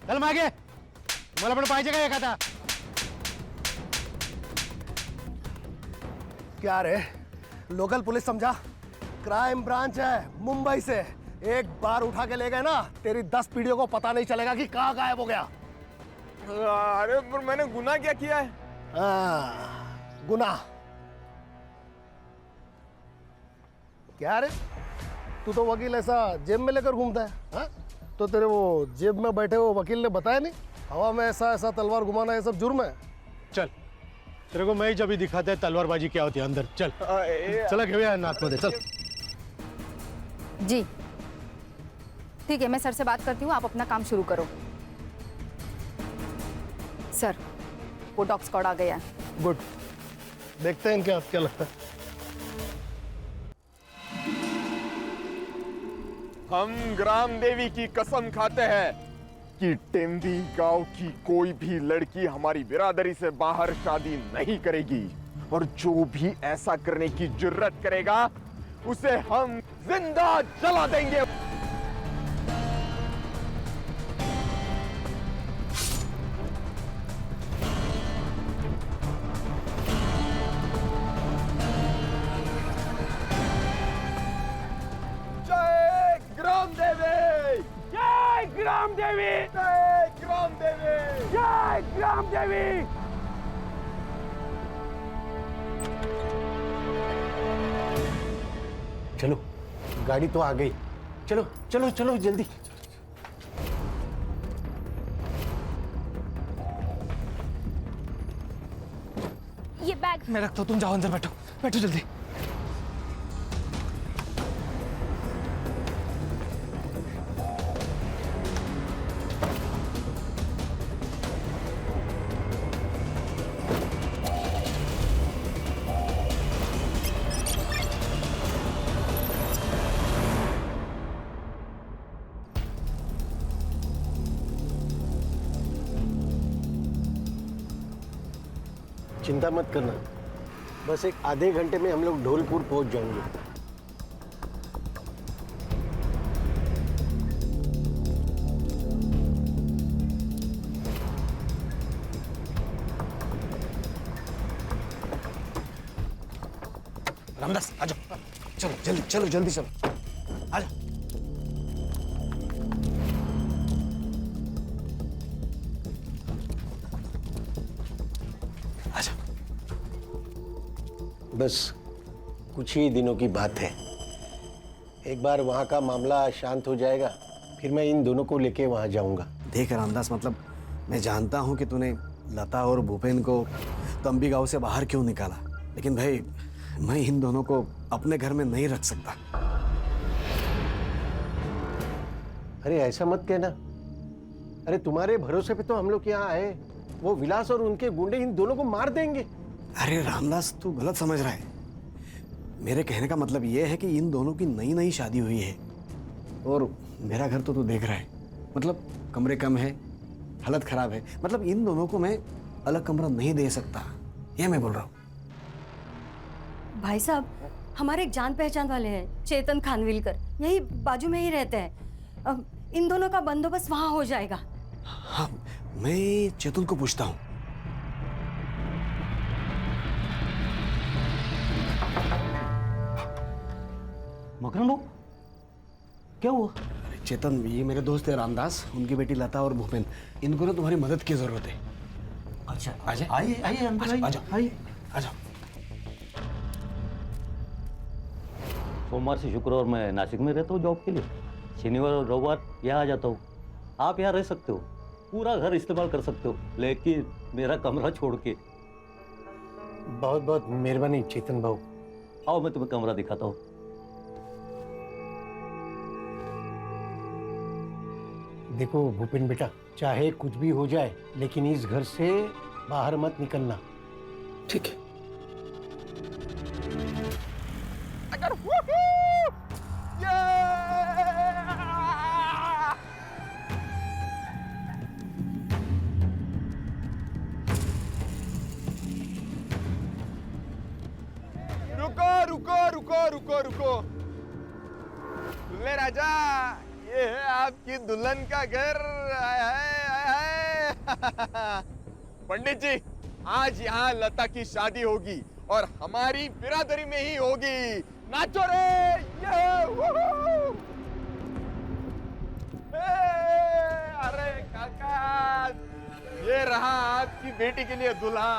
चल मागे, मला पण पाहिजे का एखादा? क्या रे, लोकल पुलिस समझा? क्राइम ब्रांच है, मुंबई से। एक बार उठा के ले गए ना, तेरी 10 पीढ़ियों को पता नहीं चलेगा कि कहाँ गायब हो गया। अरे पर मैंने गुनाह क्या किया है? गुनाह? क्या रे, तू तो वकील ऐसा जेब में लेकर घूमता है, हाँ? तो तेरे वो जेब में बैठे वो वकील ने बताया नहीं, हवा में ऐसा ऐसा तलवार घुमाना ये सब जुर्म है। चल, तेरे को मैं जब भी दिखाता है तलवारबाजी क्या होती है अंदर। चल चला घेऊया नाक मध्ये, चल। जी ठीक है, मैं सर से बात करती हूँ, आप अपना काम शुरू करो। सर, वो डॉग स्क्वाड आ गया है। गुड, देखते हैं इनके क्या लगता है। हम ग्राम देवी की कसम खाते हैं कि टेम्बी गांव की कोई भी लड़की हमारी बिरादरी से बाहर शादी नहीं करेगी, और जो भी ऐसा करने की जुर्रत करेगा उसे हम जिंदा जला देंगे। जय ग्राम देवी! जय ग्राम देवी! जय ग्राम देवी! जय ग्राम देवी! चलो, गाड़ी तो आ गई। चलो चलो चलो जल्दी। ये बैग मैं रखता हूँ, तुम जाओ अंदर, बैठो बैठो जल्दी। चिंता मत करना, बस एक आधे घंटे में हम लोग ढोलपुर पहुंच जाएंगे। रामदास आ जाओ, चलो जल्दी चलो, जल्दी चलो, आ जाओ। आ जाओ। बस कुछ ही दिनों की बात है, एक बार वहां का मामला शांत हो जाएगा, फिर मैं इन दोनों को लेके वहां जाऊंगा। देख रामदास, मतलब मैं जानता हूँ कि तूने लता और भूपेन को तंबी गांव से बाहर क्यों निकाला, लेकिन भाई मैं इन दोनों को अपने घर में नहीं रख सकता। अरे ऐसा मत कहना, अरे तुम्हारे भरोसे पे तो हम लोग यहाँ आए, वो विलास और उनके गुंडे इन दोनों को मार देंगे। अरे रामदास, तू गलत समझ रहा है। मेरे कहने का मतलब ये है कि इन दोनों की नई नई शादी हुई है, और मेरा घर तो तू देख रहा है, मतलब कमरे कम है, हालत खराब है, मतलब इन दोनों को मैं अलग कमरा नहीं दे सकता, ये मैं बोल रहा हूँ। भाई साहब, हमारे एक जान पहचान वाले हैं, चेतन खानविलकर, यही बाजू में ही रहते हैं। अब इन दोनों का बंदोबस्त वहां हो जाएगा। हाँ, मैं चेतन को पूछता हूँ। मकरन भाऊ, क्या हुआ? अरे चेतन, ये मेरे दोस्त है रामदास, उनकी बेटी लता और भूपेन, इनको ना तुम्हारी मदद की जरूरत है। अच्छा, आ जाए, आइए आइए अंकल, आ जाओ, आइए। आ जाओ। सोमवार से शुक्रवार मैं नासिक में रहता हूँ जॉब के लिए, शनिवार और रविवार यहाँ आ जाता हूँ। आप यहाँ रह सकते हो, पूरा घर इस्तेमाल कर सकते हो, लेकिन मेरा कमरा छोड़ के। बहुत बहुत मेहरबानी चेतन भाऊ। आओ मैं तुम्हें कमरा दिखाता हूँ। देखो भूपेन बेटा, चाहे कुछ भी हो जाए, लेकिन इस घर से बाहर मत निकलना। ठीक है। अगर रुको रुको रुको रुको रुको, दुल्हे राजा, ये है आपकी दुल्हन का घर। आय हाय आय पंडित जी, आज यहाँ लता की शादी होगी और हमारी बिरादरी में ही होगी। नाचो रे, ये वूहू! अरे काका, ये रहा आपकी बेटी के लिए दूल्हा।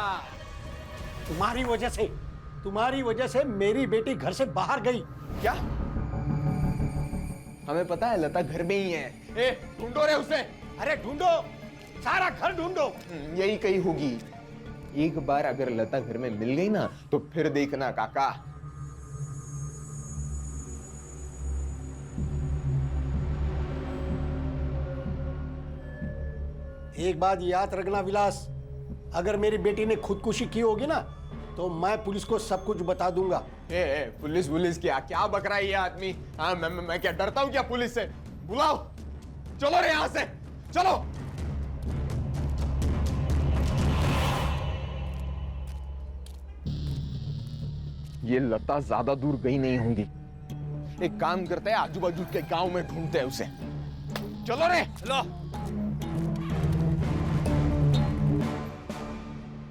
तुम्हारी वजह से मेरी बेटी घर से बाहर गई। क्या? हमें पता है लता घर में ही है। ए, ढूंढो रे उसे। अरे ढूंढो, सारा घर ढूंढो। यही कहीं होगी। एक बार अगर लता घर में मिल गई ना, तो फिर देखना काका। एक बात याद रखना विलास, अगर मेरी बेटी ने खुदकुशी की होगी ना, तो मैं पुलिस को सब कुछ बता दूंगा। पुलिस क्या क्या बक रहा है ये आदमी? हाँ, मैं क्या डरता हूँ क्या पुलिस से? बुलाओ, चलो रे यहाँ से, चलो। ये लता ज्यादा दूर गई नहीं होंगी। एक काम करते हैं, आजू बाजू के गांव में ढूंढते हैं उसे। चलो रे, चलो।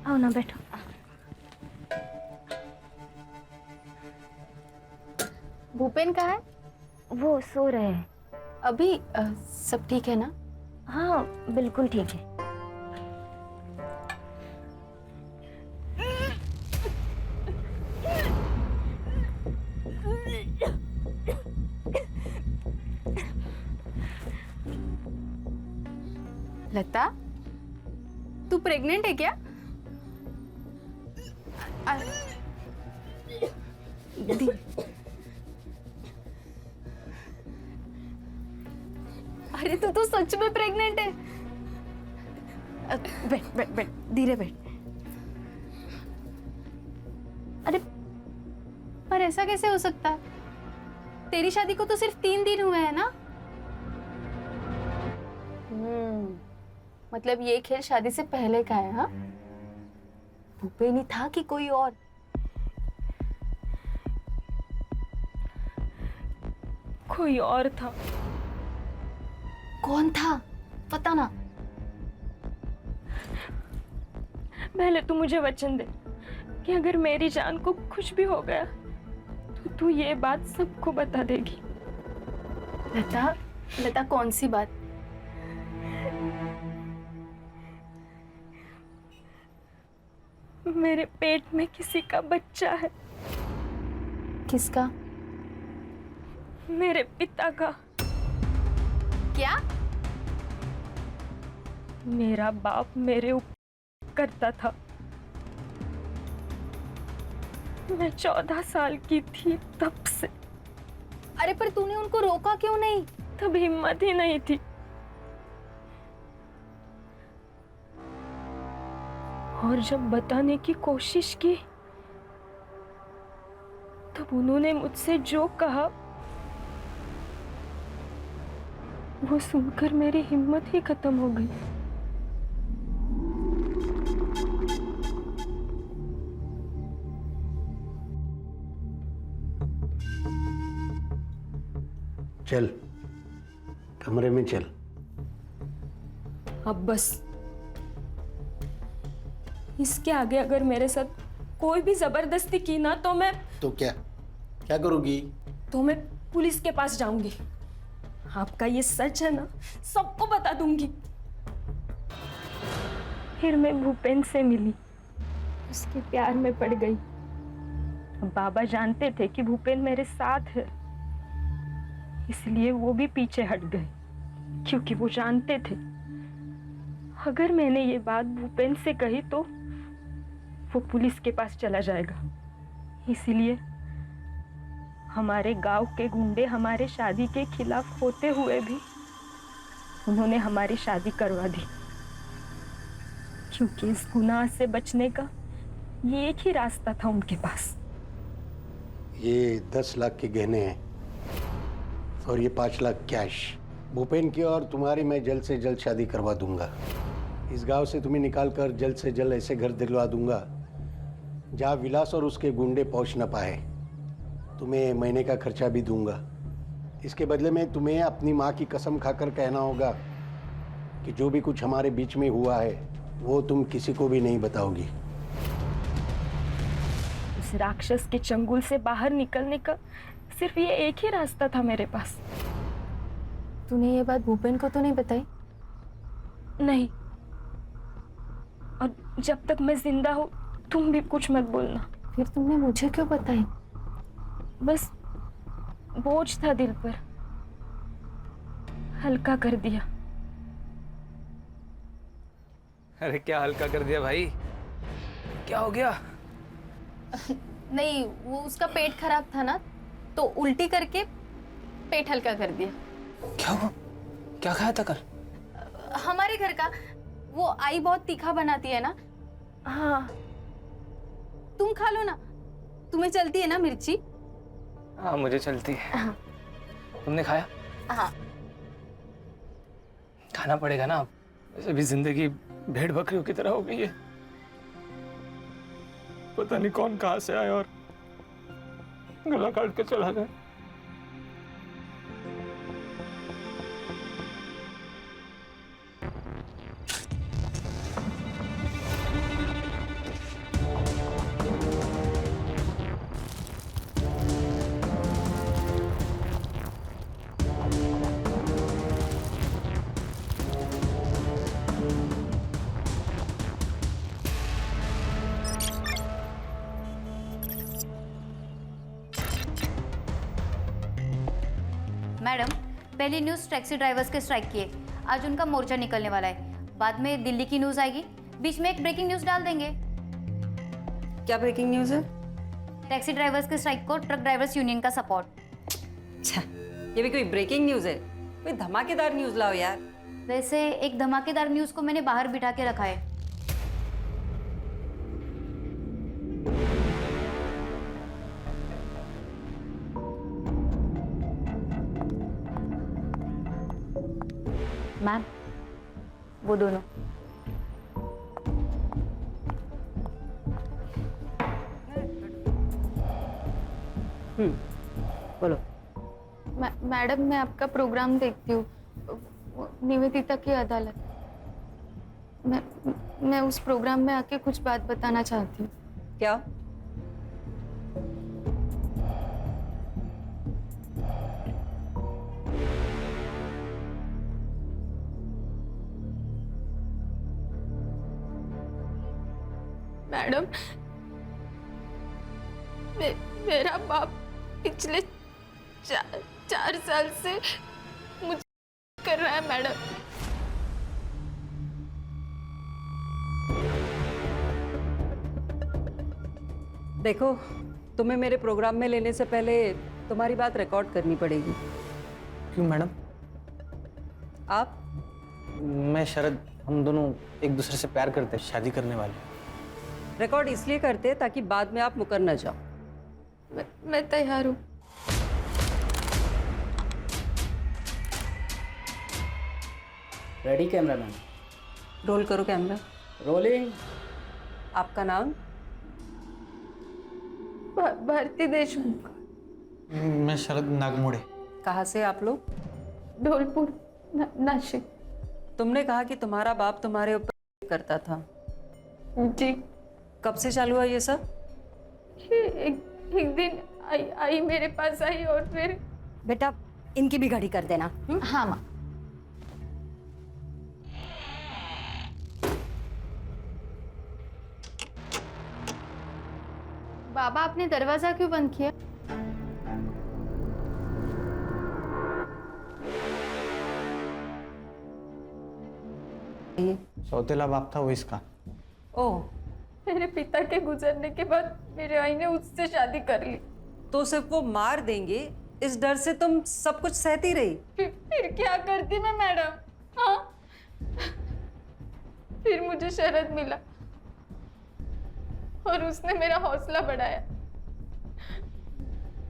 आओ ना, बैठो। भूपेन कहाँ है? वो सो रहे हैं। अभी सब ठीक है ना? हाँ, बिल्कुल ठीक है। लता, तू प्रेग्नेंट है क्या? अरे तू तो सच में प्रेग्नेंट है। बैठ बैठ बैठ, धीरे बैठ। अरे पर ऐसा कैसे हो सकता है? तेरी शादी को तो सिर्फ 3 दिन हुए हैं ना? मतलब ये खेल शादी से पहले का है? हाँ, भूपेन ही था कि कोई और? कोई और था। कौन था? पता ना। पहले तू मुझे वचन दे कि अगर मेरी जान को कुछ भी हो गया तो तू ये बात सबको बता देगी। लता, लता कौन सी बात? मेरे पेट में किसी का बच्चा है। किसका? मेरे पिता का। क्या? मेरा बाप मेरे ऊपर करता था। मैं 14 साल की थी तब से। अरे पर तूने उनको रोका क्यों नहीं? तब हिम्मत ही नहीं थी। और जब बताने की कोशिश की तब उन्होंने मुझसे जो कहा वो सुनकर मेरी हिम्मत ही खत्म हो गई। चल, कमरे में चल। अब बस, इसके आगे अगर मेरे साथ कोई भी जबरदस्ती की ना तो मैं क्या करोगी? तो मैं पुलिस के पास जाऊंगी। आपका ये सच है ना, सबको बता दूंगी। फिर मैं भूपेन से मिली, उसके प्यार में पड़ गई। बाबा जानते थे कि भूपेन मेरे साथ है, इसलिए वो भी पीछे हट गए, क्योंकि वो जानते थे अगर मैंने ये बात भूपेन से कही तो वो पुलिस के पास चला जाएगा। इसलिए हमारे गांव के गुंडे हमारे शादी के खिलाफ होते हुए भी उन्होंने हमारी शादी करवा दी, क्योंकि इस गुनाह से बचने का ये एक ही रास्ता था उनके पास। ये 10 लाख के गहने हैं और ये 5 लाख कैश। भूपेन की और तुम्हारी मैं जल्द से जल्द शादी करवा दूंगा। इस गांव से तुम्हें निकाल कर जल्द से जल्द ऐसे घर दिलवा दूंगा जहाँ विलास और उसके गुंडे पहुँच न पाए। तुम्हें महीने का खर्चा भी दूंगा। इसके बदले में तुम्हें अपनी माँ की कसम खाकर कहना होगा कि जो भी कुछ हमारे बीच में हुआ है वो तुम किसी को भी नहीं बताओगी। उस राक्षस के चंगुल से बाहर निकलने का सिर्फ ये एक ही रास्ता था मेरे पास। तूने ये बात भूपेन को तो नहीं बताई? नहीं, और जब तक मैं जिंदा हूँ तुम भी कुछ मत बोलना। फिर तुमने मुझे क्यों बताई? बस बोझ था दिल पर, हल्का कर दिया। अरे क्या हल्का कर दिया भाई, क्या हो गया? नहीं, वो उसका पेट खराब था ना, तो उल्टी करके पेट हल्का कर दिया। क्या हुआ? क्या खाया था कल? हमारे घर का वो आई बहुत तीखा बनाती है ना। हाँ, तुम खा लो ना, तुम्हें चलती है ना मिर्ची? हाँ मुझे चलती है। तुमने खाया? हाँ। खाना पड़ेगा ना, वैसे भी जिंदगी भेड़ बकरियों की तरह हो गई है। पता नहीं कौन कहां से आया और गला काट के चला गया। मैडम, पहली न्यूज़ टैक्सी ड्राइवर्स के स्ट्राइक की है। आज उनका मोर्चा निकलने वाला है। बाद में दिल्ली की न्यूज़ आएगी, बीच में एक ब्रेकिंग न्यूज़ डाल देंगे। क्या ब्रेकिंग न्यूज़ है? टैक्सी ड्राइवर्स के स्ट्राइक को ट्रक ड्राइवर्स यूनियन का सपोर्ट। अच्छा, ये भी कोई ब्रेकिंग न्यूज़ है? कोई धमाकेदार न्यूज़ लाओ यार। वैसे एक धमाकेदार न्यूज़ को मैंने बाहर बिठा के रखा है। मैम, वो दोनों। बोलो। मैडम, मैं आपका प्रोग्राम देखती हूँ, निवेदिता की अदालत। मैं उस प्रोग्राम में आके कुछ बात बताना चाहती हूँ। क्या? मैडम, मेरा बाप पिछले 4 साल से मुझे कर रहा है मैडम। देखो, तुम्हें मेरे प्रोग्राम में लेने से पहले तुम्हारी बात रिकॉर्ड करनी पड़ेगी। क्यों मैडम? आप? मैं शरद, हम दोनों एक दूसरे से प्यार करते हैं, शादी करने वाले। रिकॉर्ड इसलिए करते ताकि बाद में आप मुकर न जाओ। मैं तैयार हूँ। Ready cameraman? रोल करो कैमरा। रोलिंग। आपका नाम? भारती देशमुख। मैं शरद नागमोड़े। कहाँ से आप लोग? धौलपुर, नासिक। तुमने कहा कि तुम्हारा बाप तुम्हारे ऊपर करता था। जी। कब से चालू हुआ ये सब? एक दिन आई मेरे पास आई और फिर। बेटा, इनकी भी गाड़ी कर देना। हाँ माँ। बाबा, आपने दरवाजा क्यों बंद किया? सौतेला बाप था वो इसका। ओह, मेरे पिता के गुजरने के बाद मेरे आई ने उससे शादी कर ली। तो सिर्फ वो मार देंगे इस डर से तुम सब कुछ सहती रही? फिर क्या करती मैं मैडम? हाँ, फिर मुझे शरद मिला और उसने मेरा हौसला बढ़ाया।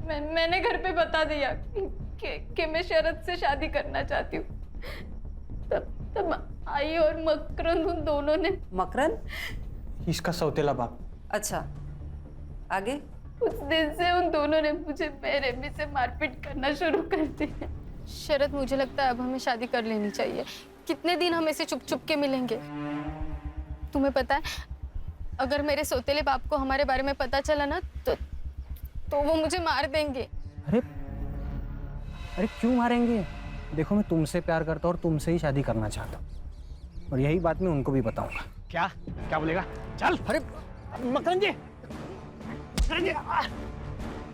मैंने घर पे बता दिया कि मैं शरद से शादी करना चाहती हूँ। तब आई और मकरंद, उन दोनों ने। मकरंद? इसका सौतेला बाप। अच्छा, आगे? उस दिन से उन दोनों ने मुझे बेरहमी से मारपीट करना शुरू कर दिया। शरद, मुझे लगता है अब हमें शादी कर लेनी चाहिए। कितने दिन हम ऐसे चुप चुप के मिलेंगे? तुम्हें पता है, अगर मेरे सौतेले बाप को हमारे बारे में पता चला ना तो वो मुझे मार देंगे। अरे अरे क्यों मारेंगे? देखो, मैं तुमसे प्यार करता हूँ और तुमसे ही शादी करना चाहता हूँ, और यही बात मैं उनको भी बताऊंगा। क्या क्या बोलेगा? चल। अरे मकरंद जी,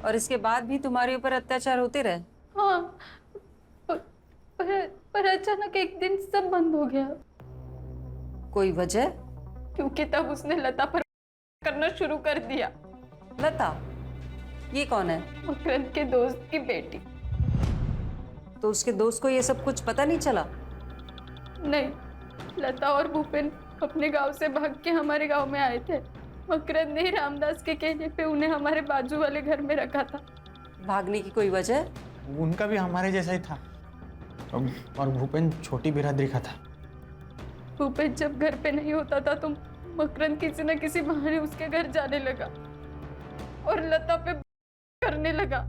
और इसके बाद भी तुम्हारे ऊपर अत्याचार होते रहे? हाँ, पर अचानक एक दिन सब बंद हो गया। कोई वजह? क्योंकि तब उसने लता पर करना शुरू कर दिया। लता? ये कौन है? मकरंद के दोस्त की बेटी। तो उसके दोस्त को ये सब कुछ पता नहीं चला? नहीं, लता और भूपेन अपने गांव से भाग के हमारे गांव में आए थे। मकरंद ने रामदास के कहने पे उन्हें हमारे बाजू वाले घर में रखा था। भागने की कोई वजह? उनका भी हमारे जैसा ही था, और भूपेन छोटी बिरादरी का था। भूपेन जब घर पे नहीं होता था तो मकरंद किसी न किसी बहाने उसके घर जाने लगा और लता पे करने लगा।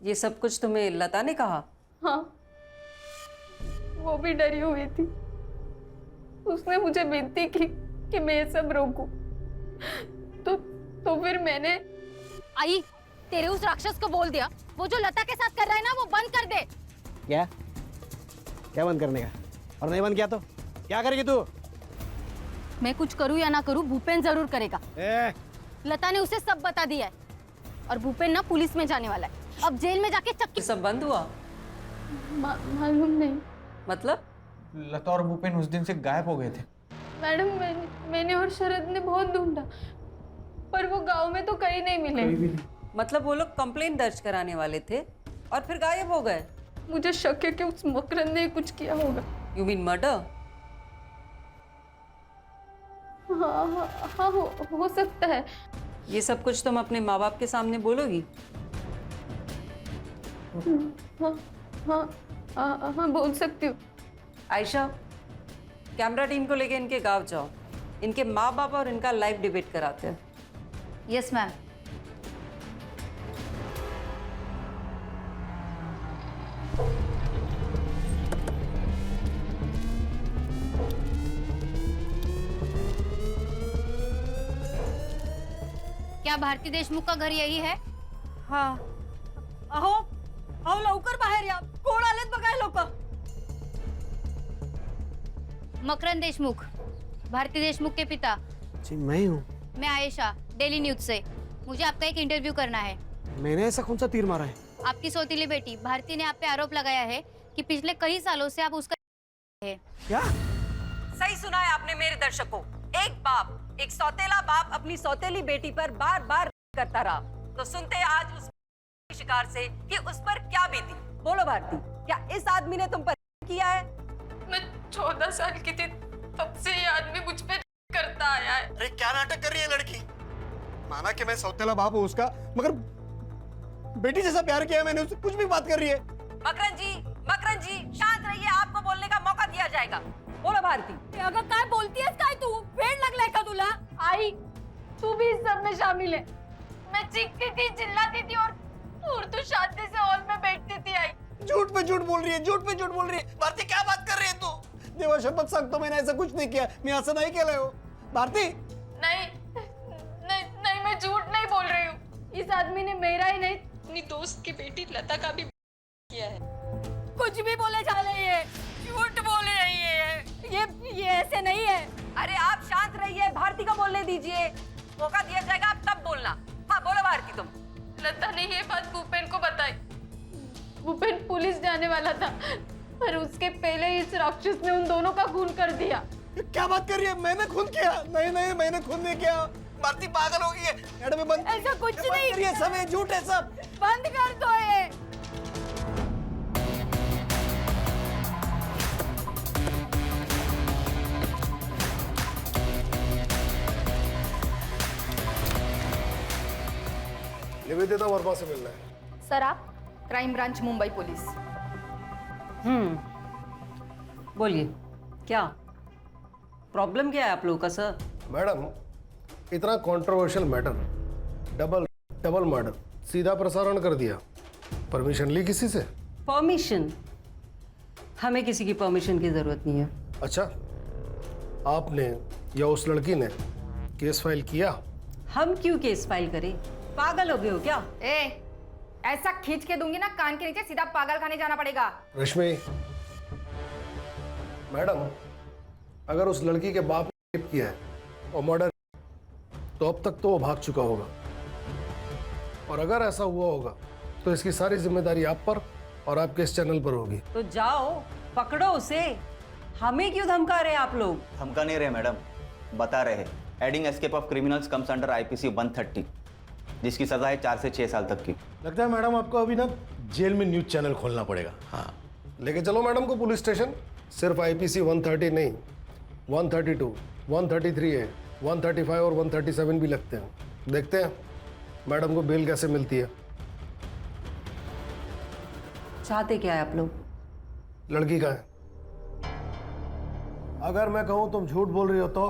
ये सब कुछ तुम्हें लता ने कहा? हाँ, वो भी डरी हुई थी। उसने मुझे विनती की कि मैं ये सब रोकूं। तो फिर मैंने आई, तेरे उस राक्षस को बोल दिया वो जो लता के साथ कर रहा है ना वो बंद कर दे। क्या क्या बंद करने का? और नहीं बंद किया तो क्या करेगी तू? मैं कुछ करूं या ना करूं, भूपेन जरूर करेगा। लता ने उसे सब बता दिया है, और भूपेन ना पुलिस में जाने वाला है। अब जेल में जाके चक्की। सब बंद हुआ? मालूम नहीं। मतलब? लता और भूपेन उस दिन से गायब हो गए थे। मैडम, मैंने और शरद ने बहुत ढूंढा, पर वो गांव में तो कहीं नहीं मिले। मतलब वो लोग कंप्लेन दर्ज कराने वाले थे और फिर गायब हो गए? मुझे शक है कि उस मकरंद ने कुछ किया होगा। You mean murder? हाँ, हो सकता है। ये सब कुछ तुम अपने माँ बाप के सामने बोलोगी? हाँ, बोल सकती हूँ। आयशा, कैमरा टीम को लेके इनके गांव जाओ, इनके माँ बाप और इनका लाइव डिबेट कराते हैं। Yes ma'am. क्या भारती देशमुख का घर यही है? हाँ। अहो अहो लवकर बाहेर या, कोण आलेत बघाय लोक। मकरंद देशमुख, भारती देशमुख के पिता। जी मैं हूँ। मैं आयशा, डेली न्यूज से। मुझे आपका एक इंटरव्यू करना है। मैंने ऐसा कौन सा तीर मारा है? आपकी सौतीली बेटी भारती ने आप पे आरोप लगाया है कि पिछले कई सालों से आप उसका है। क्या? सही सुना है आपने मेरे दर्शकों। एक बाप, एक सौतेला बाप अपनी सौतेली बेटी पर बार बार करता रहा, तो सुनते हैं आज उस शिकार से कि उस पर क्या बीती। बोलो भारती, क्या इस आदमी ने तुम पर किया है? मैं 14 साल की थी तब से ये आदमी मुझ पे करता आया है। अरे क्या नाटक कर रही है लड़की? माना कि मैं सौतेला बाप हूँ उसका, मगर बेटी जैसा प्यार किया मैंने उससे, कुछ भी बात कर रही है। मकरंद जी शांत रहिए, आपको बोलने का मौका दिया जाएगा। बोलो भारती। अगं काय बोलतीयस काय तू? वेड लागलाय का तुला? आई, तू भी इस सब में शामिल है। मैं चीखती थी, चिल्लाती थी और तो शांति से हॉल में बैठती थी। आई, झूठ पे झूठ बोल रही है, झूठ पे झूठ बोल रही है। भारती क्या बात कर रही है तू? देवा शपथ सांगतो मैंने ऐसा कुछ नहीं किया, मैं असं नाही केलंय हो। भारती नहीं, मैं झूठ नहीं बोल रही हूँ। इस आदमी ने मेरा ही नहीं, अपनी दोस्त की बेटी लता का भी किया है। कुछ भी बोले जा रही है, झूठ बोल रही है। ये ऐसे नहीं है। अरे आप शांत रहिए, भारती को बोलने दीजिए, मौका दिया जाएगा, आप तब बोलना। हाँ बोलो भारती तुम। लता ने ये बात भूपेन को बताई। भूपेन पुलिस जाने वाला था, पर उसके पहले इस राक्षस ने उन दोनों का खून कर दिया। क्या बात कर रही है? मैंने खून किया? नहीं, मैंने खून नहीं किया। भारती पागल हो गई है। मैडम बंद, ऐसा कुछ नहीं। ये सब है, झूठ है सब। बंद कर दो ये। निवेदिता वर्मा से मिलना है। सर आप? Crime branch Mumbai police. बोलिए, क्या प्रॉब्लम क्या है आप लोगों का सर? मैडम, इतना कंट्रोवर्शियल मैटर, डबल मर्डर, सीधा प्रसारण कर दिया। परमिशन ली किसी से? परमिशन? हमें किसी की परमिशन की जरूरत नहीं है। अच्छा, आपने या उस लड़की ने केस फाइल किया? हम क्यों केस फाइल करें? पागल हो गए हो क्या? ऐसा खींच के दूंगी ना कान के नीचे, सीधा पागल खाने जाना पड़ेगा। रश्मि मैडम, अगर उस लड़की के बाप ने रेप किया है और मर्डर, तो अब तक तो वो भाग चुका होगा। और अगर ऐसा हुआ होगा तो इसकी सारी जिम्मेदारी आप पर और आपके इस चैनल पर होगी। तो जाओ पकड़ो उसे। हमें क्यों धमका रहे हैं आप लोग? धमका नहीं रहे मैडम, बता रहे हैं। Adding escape of criminals comes under IPC 130, जिसकी सजा है 4 से 6 साल तक की। लगता है मैडम आपको अभी ना जेल में न्यूज चैनल खोलना पड़ेगा। हाँ, लेके चलो मैडम को पुलिस स्टेशन। सिर्फ आईपीसी 130 नहीं, 132, 133 है, 135 और 137 भी लगते हैं। देखते हैं मैडम को बेल कैसे मिलती है। चाहते क्या है आप लोग? लड़की का है। अगर मैं कहूं तुम झूठ बोल रही हो तो?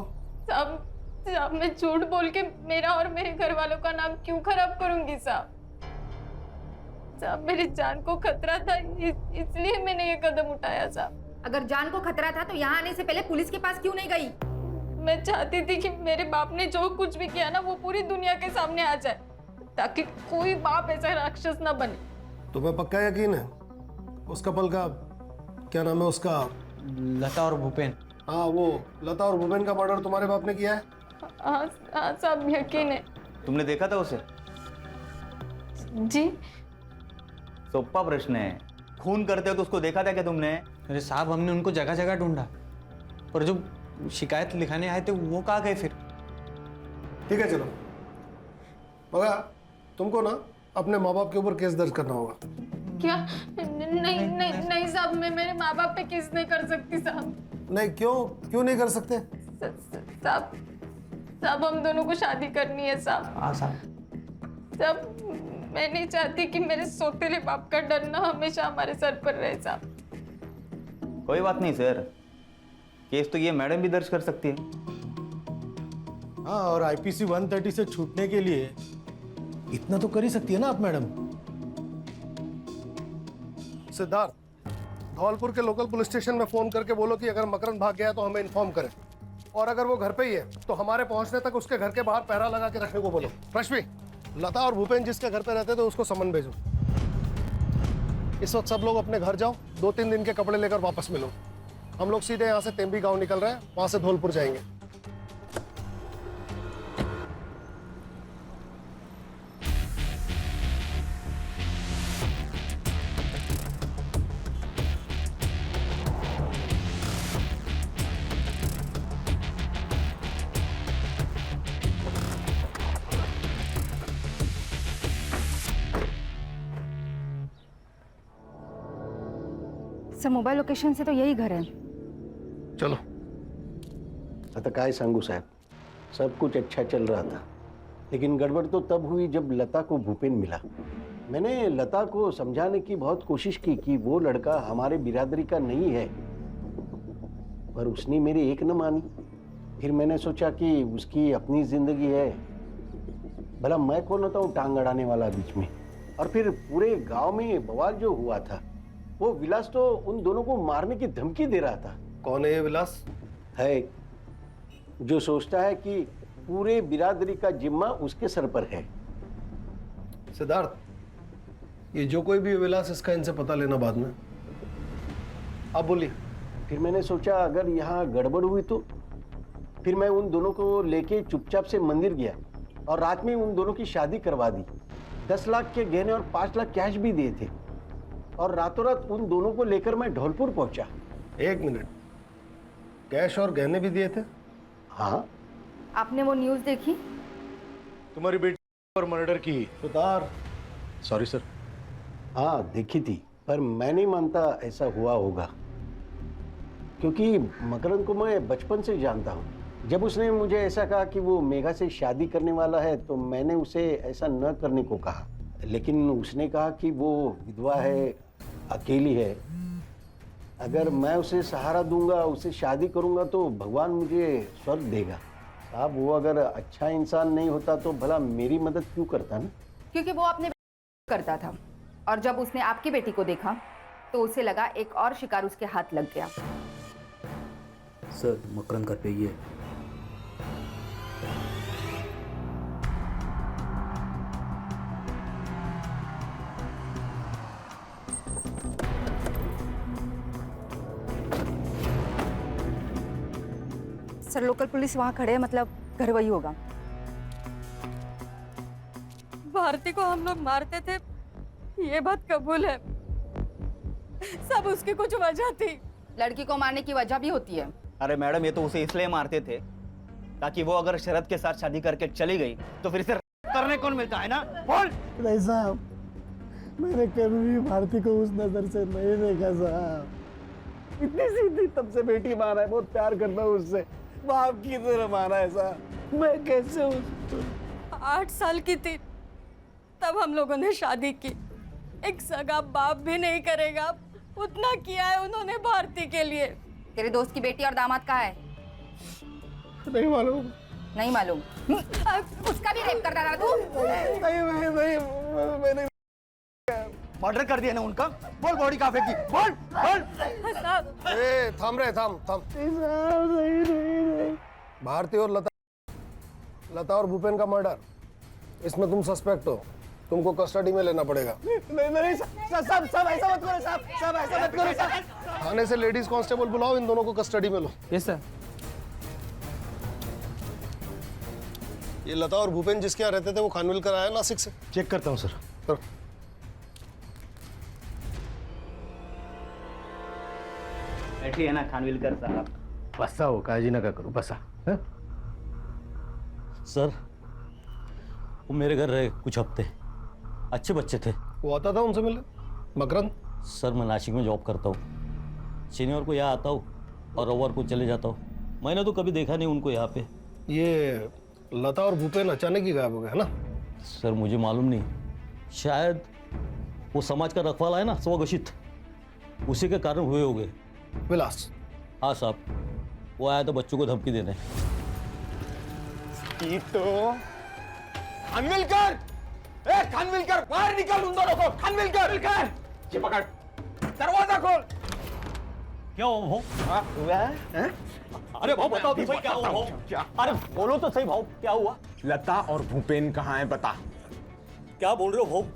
साहब मैं झूठ बोल के मेरा और मेरे घर वालों का नाम क्यों खराब करूंगी साहब? साहब मेरी जान को खतरा था, इसलिए मैंने ये कदम उठाया साहब। अगर जान को खतरा था तो यहाँ आने से पहले पुलिस के पास क्यों नहीं गई? मैं चाहती थी कि मेरे बाप ने जो कुछ भी किया ना वो पूरी दुनिया के सामने आ जाए, ताकि कोई बाप ऐसा राक्षस ना बने। तुम्हें पक्का यकीन है? उसका पल का क्या नाम है उसका? लता और भूपेन। हाँ, वो लता और भूपेन का मर्डर तुम्हारे बाप ने किया है? हाँ साहब यकीन है। तुमने देखा था उसे? जी। सोप्पा प्रश्न है। खून करते हो तो उसको देखा था क्या तुमने? अरे साहब, हमने उनको जगह जगह ढूंढा, पर जो शिकायत लिखाने आए थे वो कहाँ गए फिर? ठीक है, चलो मगर तुमको ना अपने माँ बाप के ऊपर केस दर्ज करना होगा। क्या? नहीं साहब, मैं मेरे माँ बाप पे केस नहीं कर सकती साहब। नहीं, क्यों नहीं कर सकते? साहब हम दोनों को शादी करनी है साहब। हाँ साहब। साहब मैं नहीं चाहती कि मेरे सौतेले बाप का डर ना हमेशा हमारे सर पर रहे साहब। कोई बात नहीं सर, केस तो ये मैडम भी दर्ज कर सकती है। हाँ, और आईपीसी 130 से छूटने के लिए इतना तो कर ही सकती है ना आप मैडम। सिद्धार्थ, धौलपुर के लोकल पुलिस स्टेशन में फोन करके बोलो कि अगर मकरंद भाग गया तो हमें इन्फॉर्म करें, और अगर वो घर पे ही है तो हमारे पहुंचने तक उसके घर के बाहर पहरा लगा के रखने को बोलो। रश्मि, लता और भूपेन जिसके घर पे रहते थे उसको समन भेजो। इस वक्त सब लोग अपने घर जाओ, 2-3 दिन के कपड़े लेकर वापस मिलो। हम लोग सीधे यहाँ से तेम्बी गांव निकल रहे हैं, वहां से धौलपुर जाएंगे। सर मोबाइल लोकेशन से तो यही घर है। चलो। आता काय सांगू साहब, सब कुछ अच्छा चल रहा था, लेकिन गड़बड़ तो तब हुई जब लता को भूपेन मिला। मैंने लता को समझाने की बहुत कोशिश की कि वो लड़का हमारे बिरादरी का नहीं है, पर उसने मेरी एक न मानी। फिर मैंने सोचा कि उसकी अपनी जिंदगी है, भला मैं कौन होता हूँ टांग अड़ाने वाला बीच में। और फिर पूरे गांव में बवाल जो हुआ था, वो विलास तो उन दोनों को मारने की धमकी दे रहा था। कौन है ये विलास? है जो सोचता है कि पूरे बिरादरी का जिम्मा उसके सर पर है। सिद्धार्थ, ये जो कोई भी विलास, इसका इनसे पता लेना बाद में। आप बोलिए। फिर मैंने सोचा अगर यहाँ गड़बड़ हुई तो फिर मैं उन दोनों को लेके चुपचाप से मंदिर गया और रात में उन दोनों की शादी करवा दी। 10 लाख के गहने और 5 लाख कैश भी दिए थे, और रातों रात उन दोनों को लेकर मैं धौलपुर पहुंचा। 1 मिनट, कैश और गहने भी दिए थे? हाँ। आपने वो न्यूज़ देखी? तुम्हारी बेटी पर मर्डर की। उतार। Sorry sir. हाँ देखी थी, पर मैं नहीं मानता ऐसा हुआ होगा, क्योंकि मकरंद को मैं बचपन से जानता हूँ। जब उसने मुझे ऐसा कहा कि वो मेघा से शादी करने वाला है, तो मैंने उसे ऐसा न करने को कहा, लेकिन उसने कहा कि वो विधवा है, अकेली है, अगर मैं उसे सहारा दूंगा, उसे शादी करूंगा तो भगवान मुझे स्वर्ग देगा। साहब वो अगर अच्छा इंसान नहीं होता तो भला मेरी मदद क्यों करता ना? क्योंकि वो अपने करता था, और जब उसने आपकी बेटी को देखा तो उसे लगा एक और शिकार उसके हाथ लग गया। सर मकरंद घर पे ही है। सर लोकल पुलिस वहाँ खड़े है, मतलब घर वही होगा। भारती को हम लोग मारते थे, ये बात कबूल है। सब उसकी कुछ वजह थी। लड़की को मारने की वजह भी होती है। अरे मैडम, ये तो उसे इसलिए मारते थे ताकि वो अगर शरद के साथ शादी करके चली गई तो फिर इसे करने कौन मिलता है ना? बोल। नहीं साहब, मैंने कभी भी भारती को उस नजर से नहीं देखा साहब। इतनी सीधी तब से बेटी मारा है, बहुत प्यार करता हूँ उससे, बाप की तरह मारा है साहब। मैं कैसे उसको 8 साल की थी तब हम लोगों ने शादी की। एक सगा बाप भी नहीं करेगा उतना किया है उन्होंने भारती के लिए। तेरे दोस्त की बेटी और दामाद कहाँ है? नहीं मालूम। नहीं मालूम? उसका भी रेप कर डाला तू? नहीं मैंने मर्डर कर दिया ना उनका। बोल बॉडी कहाँ फेंकी? बोल बोल। ए, थाम रे, थाम थाम। भारती और लता और भूपेन का मर्डर, इसमें तुम सस्पेक्ट हो, तुमको कस्टडी में लेना पड़ेगा। नहीं सब ऐसा मत करो साहब, सब ऐसा मत करो साहब। थाने से लेडीज कांस्टेबल बुलाओ, इन दोनों को कस्टडी में लो। Yes sir. ये लता और भूपेन जिसके यहाँ रहते थे वो खानविलकर आया नासिक से। चेक करता हूँ सर। करो। बैठिए ना खानविलकर साहब। बसा हो, काळजी नका करू, बसा। हं? सर वो मेरे घर रहे कुछ हफ्ते, अच्छे बच्चे थे। वो आता था उनसे मिलने? मकरंद? सर मैं नासिक में जॉब करता हूँ, शनिवार को यहाँ आता हूँ और रविवार को चले जाता हूँ। मैंने तो कभी देखा नहीं उनको यहाँ पे। ये लता और भूपेन अचानक ही गायब हो गए है ना? सर मुझे मालूम नहीं, शायद वो समाज का रखवाला है ना, स्वघोषित, उसी के कारण हुए होंगे। विलास? हाँ साहब, वो आया था बच्चों को धमकी देने। तो खानविलकर, ए खानविलकर, बाहर निकल उन दोनों को। खानविलकर, ये पकड़, दरवाजा खोल। क्या हुआ? अरे भाव बताओ तो सही, क्या हुआ भाव? अरे बोलो तो सही भाव, क्या हुआ? लता और भूपेन कहाँ हैं बता। क्या बोल रहे हो भाव?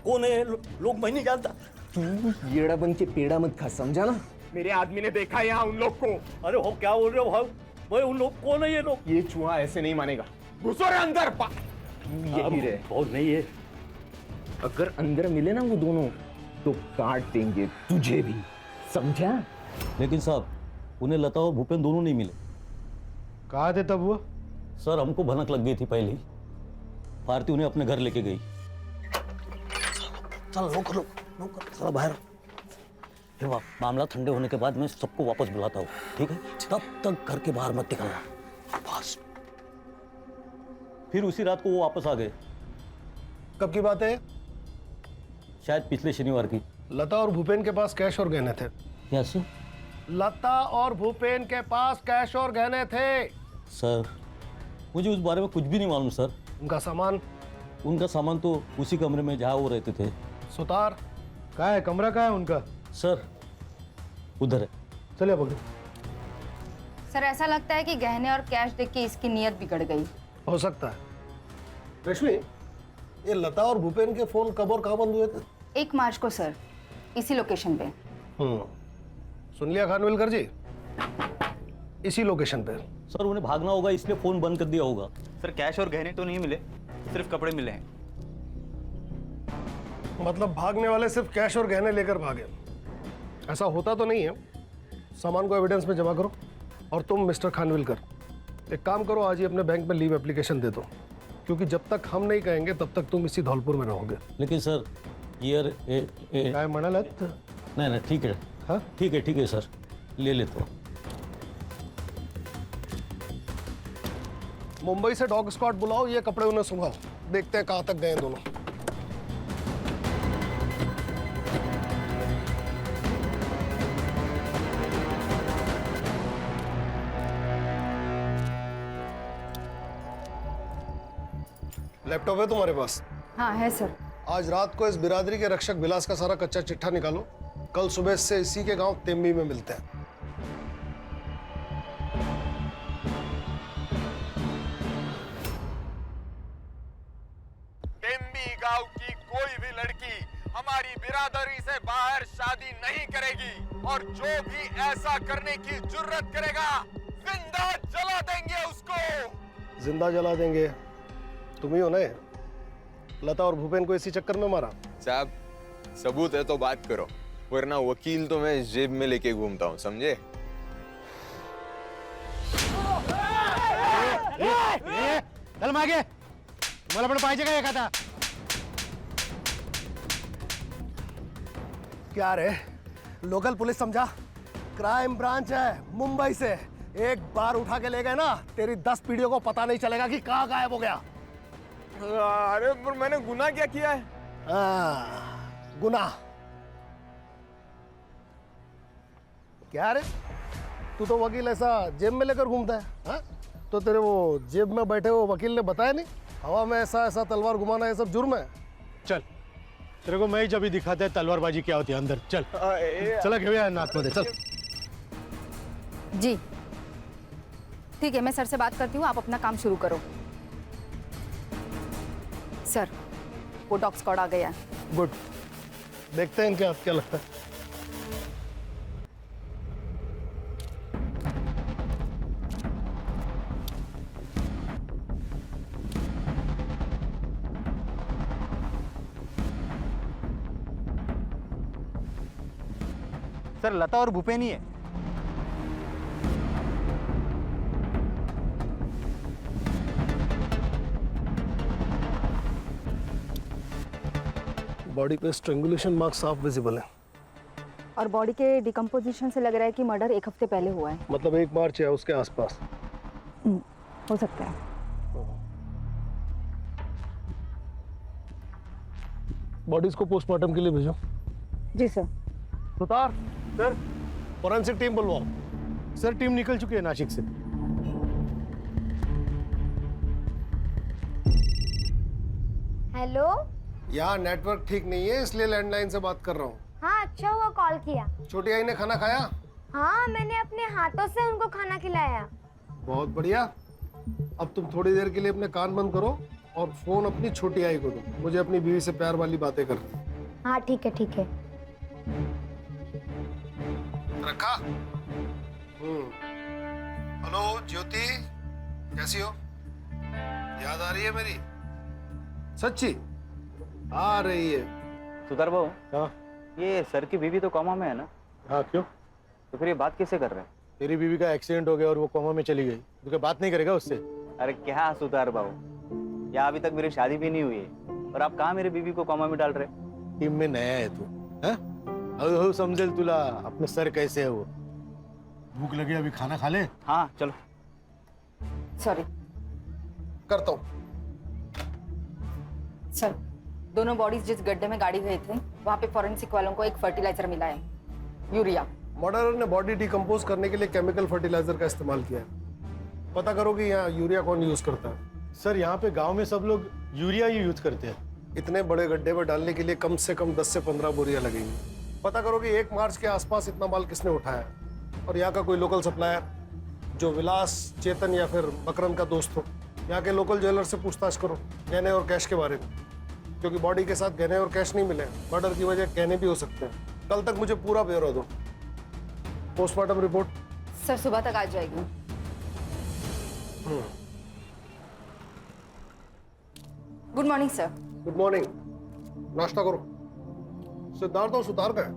कौन है लोग? मैं नहीं जानता। तू येड़ा बन के पेड़ा मत खा, समझा ना? मेरे आदमी ने देखा यहाँ उन लोग को। अरे भाव क्या बोल रहे हो भाव? भाई उन लोग कौन है ये लोग? ये चूहा ऐसे नहीं मानेगा। घुसो रे अंदर। यही रहे। बहुत नहीं है। अगर अंदर मिले ना वो दोनों तो काट देंगे तुझे भी, समझा? लेकिन साहब उन्हें लता और भूपेन दोनों नहीं मिले। कहाँ थे तब वो? सर हमको भनक लग गई थी पहले ही। भारती उन्हें अपने घर लेके गई। चल लो करो, चलो बाहर। फिर मामला ठंडे होने के बाद मैं सबको वापस बुलाता हूँ, ठीक है? तब तक घर के बाहर मत निकलना, बस। फिर उसी रात को वो वापस आ गए। कब की बात है? शायद पिछले शनिवार की। लता और भूपेन के पास कैश और गहने थे। यस लता और भूपेन के पास कैश और गहने थे। सर मुझे उस बारे में कुछ भी नहीं मालूम सर। उनका सामान? उनका सामान तो उसी कमरे में जहाँ वो रहते थे। सुतार? कहाँ है कमरा, कहाँ है उनका? सर उधर है। चलिए पकड़ो। सर ऐसा लगता है कि गहने और कैश देख के इसकी नीयत बिगड़ गई। हो सकता है। रश्मि, ये लता और भूपेन के फोन कब और कहाँ बंद हुए थे? 1 मार्च को सर, इसी लोकेशन पे। सुन लिया खानविलकर जी? इसी लोकेशन पे। सर उन्हें भागना होगा इसलिए फोन बंद कर दिया होगा। सर कैश और गहने तो नहीं मिले, सिर्फ कपड़े मिले हैं। मतलब भागने वाले सिर्फ कैश और गहने लेकर भागे? ऐसा होता तो नहीं है। सामान को एविडेंस में जमा करो। और तुम मिस्टर खानविलकर एक काम करो, आज ही अपने बैंक में लीव एप्लीकेशन दे दो, क्योंकि जब तक हम नहीं कहेंगे तब तक तुम इसी धौलपुर में रहोगे। लेकिन सर ये काय म्हणालात? नहीं ठीक है। हाँ ठीक है सर, ले लेता हूँ। मुंबई से डॉग स्क्वाड बुलाओ, ये कपड़े उन्हें सुंघाओ, देखते हैं कहाँ तक गए दोनों। लैपटॉप है तुम्हारे पास? हाँ है सर। आज रात को इस बिरादरी के रक्षक विलास का सारा कच्चा चिट्ठा निकालो कल सुबह से इसी के गांव तेम्बी में मिलते हैं। टेम्बी गांव की कोई भी लड़की हमारी बिरादरी से बाहर शादी नहीं करेगी और जो भी ऐसा करने की जुर्रत करेगा जिंदा जला देंगे उसको। जिंदा जला देंगे? तुम ही हो ना? लता और भूपेन को इसी चक्कर में मारा? साहब सबूत है तो बात करो, वरना वकील तो मैं जेब में लेके घूमता हूँ, समझे? चल मागे, मला पण पाहिजे का एखादा? क्या रे, लोकल पुलिस समझा? क्राइम ब्रांच है, मुंबई से। एक बार उठा के ले गए ना, तेरी 10 पीढ़ियों को पता नहीं चलेगा कि कहाँ गायब हो गया। अरे पर मैंने गुनाह क्या किया है? गुनाह? क्या रे, तू तो वकील ऐसा जेब में लेकर घूमता है, हाँ? तो तेरे वो जेब में बैठे वो वकील ने बताया नहीं हवा में ऐसा ऐसा तलवार घुमाना ये सब जुर्म है? चल तेरे को मैं जब भी दिखाते हैं तलवारबाजी क्या होती है अंदर। चल चला घेऊया नाथ मध्ये, चल। जी ठीक है, मैं सर से बात करती हूँ, आप अपना काम शुरू करो। सर वो डॉग स्क्वाड आ गया है। गुड, देखते हैं क्या लगता है। सर लता और भूपेन ही है। बॉडी पे स्ट्रेंगुलेशन मार्क साफ विजिबल है। और बॉडी के डिकम्पोजिशन से लग रहा है कि मर्डर 1 हफ्ते पहले हुआ है। मतलब 1 मार्च है उसके आसपास। हो सकता है। बॉडीज को पोस्टमार्टम के लिए भेजो। जी sir. Sutar sir, forensic team बुलवाओ। सर टीम निकल चुकी है नासिक से। हेलो, यहाँ नेटवर्क ठीक नहीं है इसलिए लैंडलाइन से बात कर रहा हूँ। हाँ अच्छा हुआ कॉल किया। छोटी आई ने खाना खाया? हाँ मैंने अपने हाथों से उनको खाना खिलाया। बहुत बढ़िया। अब तुम थोड़ी देर के लिए अपने कान बंद करो और फोन अपनी छोटी आई को दो, मुझे अपनी बीवी से प्यार वाली बातें करनी। हाँ ठीक है ठीक है। रखा? हेलो ज्योति, कैसी हो? याद आ रही है मेरी? सच्ची आ रही है। सुधार बाबू, हाँ ये सर की बीवी तो कोमा में है ना? हाँ क्यों? तो फिर ये बात कैसे कर रहे हैं? तेरी बीवी का एक्सीडेंट हो गया और वो कोमा में चली गई, तो क्या बात नहीं करेगा उससे? अरे क्या सुधार बाबू, यहाँ अभी तक मेरी शादी भी नहीं हुई है और आप कहाँ मेरी बीवी को कोमा में डाल रहे? टीम में नया है तू, हाँ? हळूहळू समझेल तुला अपने सर कैसे है वो। भूख लगी, अभी खाना खा ले। हाँ चलो। सॉरी करता हूँ। सर, दोनों बॉडीज जिस गड्ढे में गाड़ी गए थे वहाँ पे फॉरेंसिक वालों को एक फर्टिलाइजर मिला है, यूरिया। मर्डरर ने बॉडी डिकम्पोज करने के लिए केमिकल फर्टिलाइजर का इस्तेमाल किया है। पता करो कि यहाँ यूरिया कौन यूज करता है। सर यहाँ पे गांव में सब लोग यूरिया ही यूज करते हैं। इतने बड़े गड्ढे में डालने के लिए कम से कम 10 से 15 बोरियां लगेंगी। पता करो कि 1 मार्च के आसपास इतना माल किसने उठाया है और यहाँ का कोई लोकल सप्लायर जो विलास, चेतन या फिर मकरंद का दोस्त हो। यहाँ के लोकल ज्वेलर से पूछताछ करो गहने और कैश के बारे में, क्योंकि बॉडी के साथ गहने और कैश नहीं मिले। मर्डर की वजह गहने भी हो सकते हैं। कल तक मुझे पूरा ब्यौरा दो। पोस्टमार्टम रिपोर्ट सर सुबह तक आ जाएगी। Good morning sir. Good morning. नाश्ता करो। सिद्धार्थ और सुतार का है,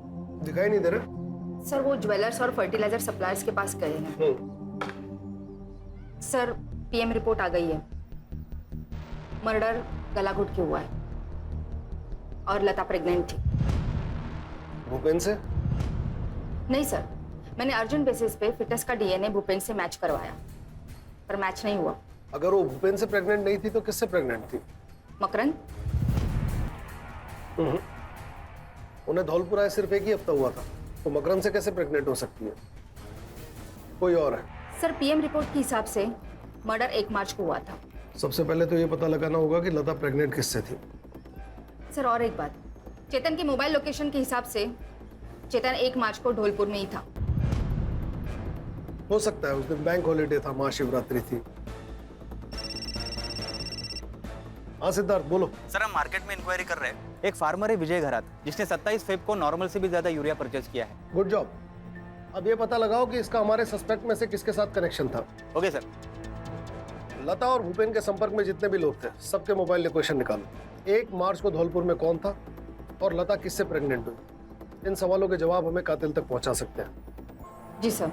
दिखाई नहीं दे रहे। सर वो ज्वेलर्स और फर्टिलाइजर सप्लायर्स के पास गए हैं। सर पीएम रिपोर्ट आ गई है। मर्डर गला घुट के हुआ है और लता प्रेग्नेंट थी। भूपेन से? नहीं सर, मैंने अर्जेंट बेसिस पे फिटनेस का डीएनए भूपेन से मैच करवाया, पर मैच नहीं हुआ। अगर वो भूपेन से प्रेग्नेंट नहीं थी तो किससे प्रेग्नेंट थी? मकरंद। उन्हें धौलपुर आए सिर्फ 1 ही हफ्ता हुआ था, तो मकरंद से कैसे प्रेग्नेंट हो सकती है? कोई और है? सर पीएम रिपोर्ट के हिसाब से मर्डर 1 मार्च को हुआ था। सबसे पहले तो ये पता लगाना होगा कि लता प्रेग्नेंट किससे थी। सर और एक बात, चेतन की मोबाइल लोकेशन के हिसाब से चेतन 1 मार्च को ढोलपुर में ही था। हो सकता है उस दिन बैंक हॉलीडे था, महाशिवरात्रि थी। हाँ सिद्धार्थ बोलो। सर हम मार्केट में इंक्वायरी कर रहे हैं। एक फार्मर है विजय घरात, जिसने 27 फेब को नॉर्मल से भी ज्यादा यूरिया परचेज किया है। Good job. अब ये पता लगाओ कि इसका हमारे सस्पेक्ट में से किसके साथ कनेक्शन था। Okay sir. लता और भूपेन के संपर्क में जितने भी लोग थे, सबके मोबाइल लोकेशन निकालो। 1 मार्च को धौलपुर में कौन था और लता किससे प्रेग्नेंट हुई? इन सवालों के जवाब हमें कातिल तक पहुंचा सकते हैं। जी सर।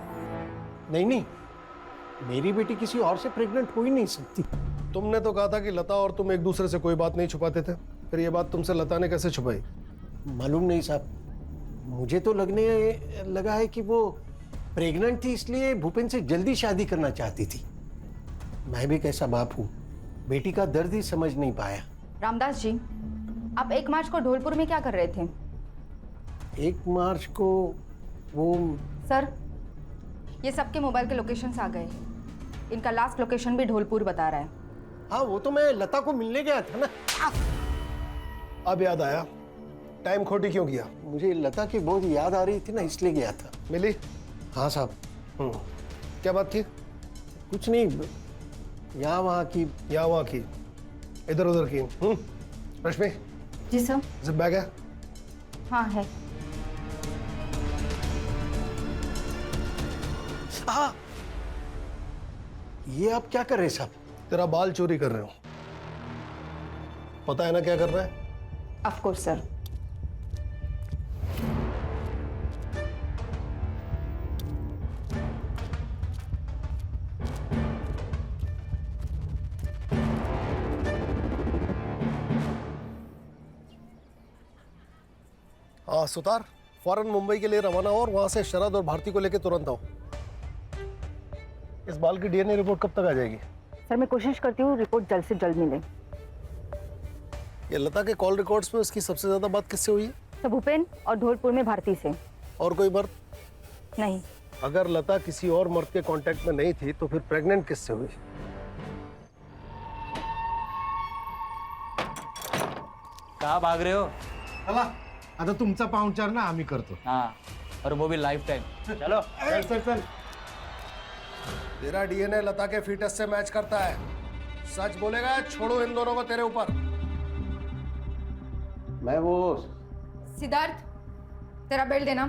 नहीं, मेरी बेटी किसी और से प्रेग्नेंट हो ही नहीं सकती। तुमने तो कहा था कि लता और तुम एक दूसरे से कोई बात नहीं छुपाते थे, फिर ये बात तुमसे लता ने कैसे छुपाई? मालूम नहीं साहब, मुझे तो लगने लगा है कि वो प्रेग्नेंट थी, इसलिए भूपेन से जल्दी शादी करना चाहती थी। मैं भी कैसा बाप हूँ, बेटी का दर्द ही समझ नहीं पाया। रामदास जी, आप 1 मार्च को ढोलपुर में क्या कर रहे थे? 1 मार्च को वो सर, ये सबके मोबाइल के लोकेशंस आ गए। इनका लास्ट लोकेशन भी ढोलपुर बता रहा है। हाँ, वो तो मैं लता को मिलने गया था ना। अब याद आया, टाइम खोटी क्यों किया? मुझे लता की बहुत याद आ रही थी ना, इसलिए गया था। मिली? हाँ साहब। क्या बात की? कुछ नहीं, यहाँ वहाँ की। यहाँ वहाँ की, इधर उधर की। रश्मि। जी सर। जिप बैग है? हाँ है। हाँ, ये आप क्या कर रहे हैं साहब? तेरा बाल चोरी कर रहे हो। पता है ना क्या कर रहा है? Of course sir. हाँ सुतार, फौरन मुंबई के लिए रवाना हो और वहां से शरद और भारती को लेकर तुरंत आओ। इस बाल की डीएनए रिपोर्ट कब तक आ जाएगी? सर मैं कोशिश करती हूँ रिपोर्ट जल्द से जल्द मिले। ये लता के कॉल रिकॉर्ड्स में उसकी सबसे ज्यादा बात किससे हुई है? सर भूपेन और ढोलपुर में भारती से। और कोई मर्द? नहीं। अगर लता किसी और मर्द के कांटेक्ट में नहीं थी तो फिर प्रेग्नेंट किससे हुई? कहाँ भाग रहे हो? चला, आता तुमचा पाहुणचार ना आम्ही करतो। हाँ, और वो भी लाइफ टाइम। चलो। चल चल चल। तेरा डीएनए लता के फीटस से मैच करता है। सच बोलेगा, छोड़ो इन दोनों को तेरे ऊपर। मैं वो सिद्धार्थ, तेरा बेल्ट देना।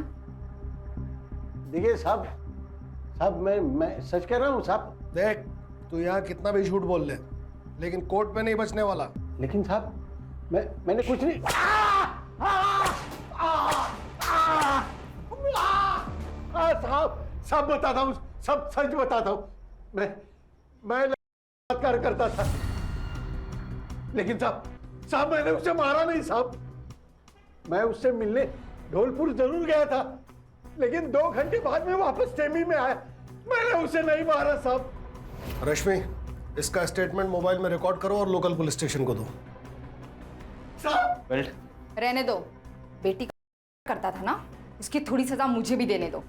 देखिए साहब मैं सच कह रहा हूँ साहब। देख, तू यहाँ कितना भी झूठ बोल ले, लेकिन कोर्ट में नहीं बचने वाला। लेकिन साहब मैंने कुछ नहीं। साहब बताता हूँ, सब सच बताता हूँ। मैं बलात्कार करता था, लेकिन साहब मैंने उसे मारा नहीं साहब। मैं उससे मिलने ढोलपुर जरूर गया था, लेकिन 2 घंटे बाद में वापस टेमी में आया। मैंने उसे नहीं मारा साहब। रश्मि, इसका स्टेटमेंट मोबाइल में रिकॉर्ड करो और लोकल पुलिस स्टेशन को दो। साहब बेल्ट रहने दो, बेटी करता था ना, इसकी थोड़ी सजा मुझे भी देने दो।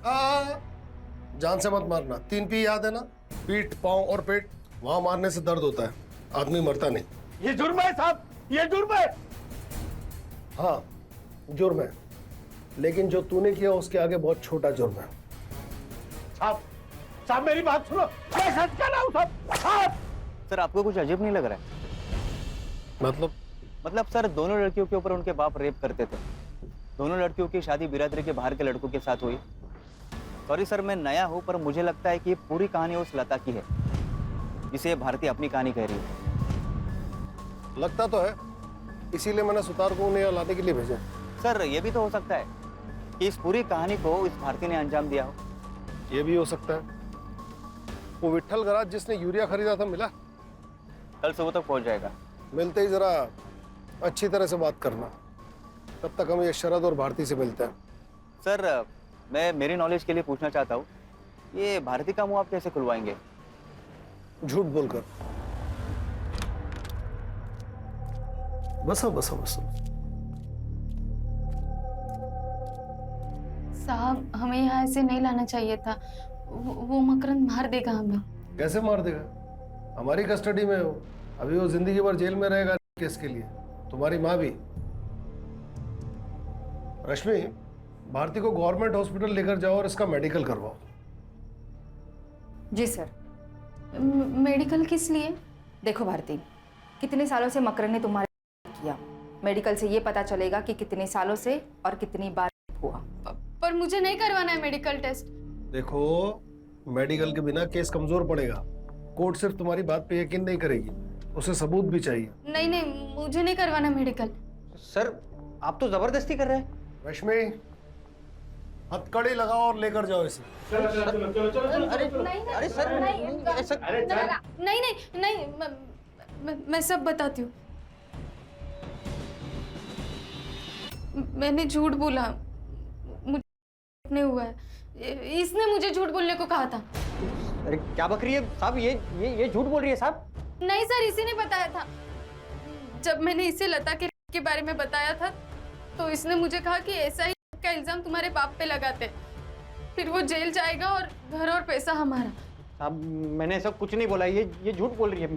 जान से मत मारना। 3 पी याद है ना? पीठ, पांव और पेट। वहां मारने से दर्द होता है, आदमी मरता नहीं। ये जुर्म है साहब, ये जुर्म है। हाँ जुर्म है, लेकिन जो तूने किया उसके आगे बहुत छोटा जुर्म है। साहब मेरी बात सुनो, मैं सच कह रहा हूँ साहब। सर आपको कुछ अजीब नहीं लग रहा है? मतलब सर, दोनों लड़कियों के ऊपर उनके बाप रेप करते थे। दोनों लड़कियों की शादी बिरादरी के बाहर के लड़कों के साथ हुई। सॉरी सर, मैं नया हूं, पर मुझे लगता है कि ये पूरी कहानी उस लता की है जिसे भारती अपनी कहानी कह रही है। लगता तो है, इसीलिए मैंने सुतार को उन्हें लाने के लिए भेजा। सर ये भी तो हो सकता है कि इस पूरी कहानी को इस भारती ने अंजाम दिया हो। ये भी हो सकता है। वो विट्ठल गराज जिसने यूरिया खरीदा था मिला? कल सुबह तक पहुंच जाएगा। मिलते ही जरा अच्छी तरह से बात करना, तब तक हम ये शरद और भारती से मिलते हैं। सर मैं मेरी नॉलेज के लिए पूछना चाहता हूँ, ये भारती का मुंह आप कैसे खुलवाएंगे? झूठ बोलकर। बसा बसा बसा। साहब हमें यहाँ ऐसे नहीं लाना चाहिए था, वो मकरंद मार देगा हमें। कैसे मार देगा? हमारी कस्टडी में हो, अभी वो जिंदगी भर जेल में रहेगा केस के लिए। तुम्हारी माँ भी। रश्मि, भारती को गवर्नमेंट हॉस्पिटल लेकर जाओ और इसका मेडिकल करवाओ। जी सर। मेडिकल किस लिए? देखो भारती, कितने सालों से मकरन ने तुम्हारे किया, मेडिकल से ये पता चलेगा कि कितने सालों से और कितनी बार हुआ। पर मुझे नहीं करवाना है मेडिकल टेस्ट। देखो, मेडिकल के बिना केस कमजोर पड़ेगा। कोर्ट सिर्फ तुम्हारी बात पे यकीन नहीं करेगी, उसे सबूत भी चाहिए। नहीं नहीं, मुझे नहीं करवाना मेडिकल। सर आप तो जबरदस्ती कर रहे हैं। रश्मि, हथकड़ी लगाओ और लेकर जाओ इसे। अरे सर, नहीं नहीं नहीं, मैं सब बताती हूँ। मैंने झूठ बोला, मुझे नहीं हुआ है। इसने मुझे झूठ बोलने को कहा था। अरे क्या बक रही है साहब, ये झूठ बोल रही है साहब। नहीं सर, इसी ने बताया था। जब मैंने इसे लता के बारे में बताया था तो इसने मुझे कहा कि ऐसा ही का इल्जाम तुम्हारे बाप पे लगाते, फिर वो जेल जाएगा और घर और पैसा हमारा। साहब मैंने ऐसा कुछ नहीं बोला, ये झूठ बोल रही है।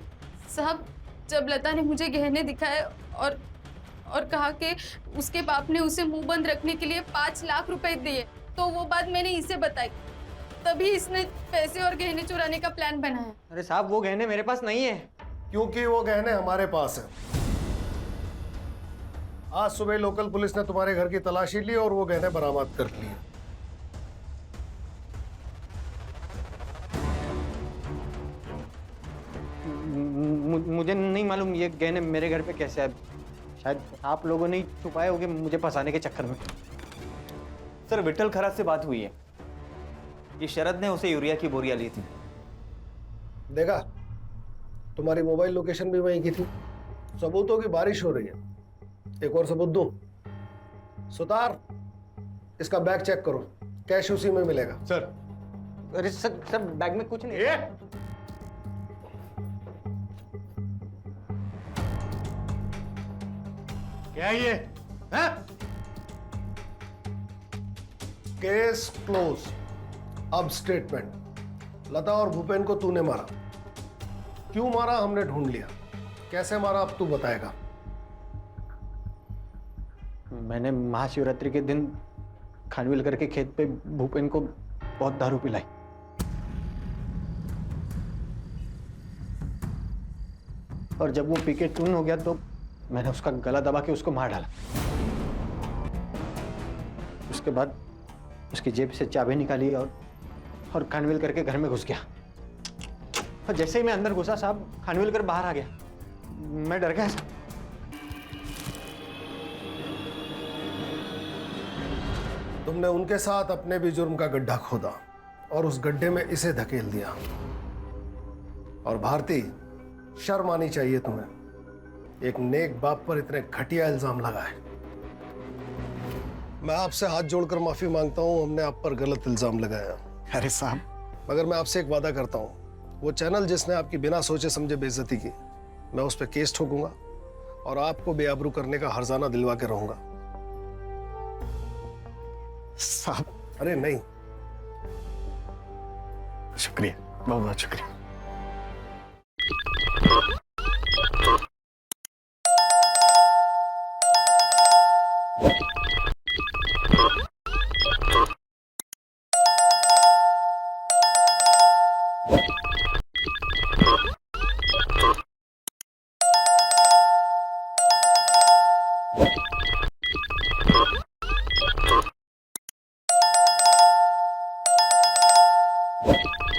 साहब, जब लता ने मुझे गहने दिखाए और कहा कि उसके बाप ने उसे मुंह बंद रखने के लिए 5 लाख रुपए दिए, तो वो बात मैंने इसे बताई, तभी इसने पैसे और गहने चुराने का प्लान बनाया। अरे साहब वो गहने मेरे पास नहीं है। क्योंकि वो गहने हमारे पास है। आज सुबह लोकल पुलिस ने तुम्हारे घर की तलाशी ली और वो गहने बरामद कर लिए। मुझे नहीं मालूम ये गहने मेरे घर पे कैसे आए। शायद आप लोगों ने छुपाए होंगे मुझे फंसाने के चक्कर में। सर विट्ठल खराज से बात हुई है कि शरद ने उसे यूरिया की बोरियां ली थी। देखा, तुम्हारी मोबाइल लोकेशन भी वहीं की थी। सबूतों की बारिश हो रही है। एक और सबूत दूं? सुतार, इसका बैग चेक करो, कैश उसी में मिलेगा। सर अरे सर बैग में कुछ नहीं। क्या ये है? Case close. अब स्टेटमेंट। लता और भूपेन को तूने मारा। क्यों मारा हमने ढूंढ लिया, कैसे मारा अब तू बताएगा। मैंने महाशिवरात्रि के दिन खानविलकर के खेत पे भूपेन को बहुत दारू पिलाई। और जब वो पी के टून हो गया तो मैंने उसका गला दबा के उसको मार डाला। उसके बाद उसकी जेब से चाबी निकाली और खानविलकर के घर में घुस गया। और जैसे ही मैं अंदर घुसा साहब, खानविलकर बाहर आ गया। मैं डर गया साहब। तुमने उनके साथ अपने भी जुर्म का गड्ढा खोदा और उस गड्ढे में इसे धकेल दिया। और भारती, शर्म आनी चाहिए तुम्हें, एक नेक बाप पर इतने घटिया इल्जाम लगाए। मैं आपसे हाथ जोड़कर माफी मांगता हूं, हमने आप पर गलत इल्जाम लगाया। अरे साहब, मगर मैं आपसे एक वादा करता हूं, वो चैनल जिसने आपकी बिना सोचे समझे बेइज्जती की, मैं उस पर केस ठोकूंगा और आपको बेआबरू करने का हर्जाना दिलवा के रहूंगा। साहब। अरे नहीं, शुक्रिया, बहुत बहुत शुक्रिया। you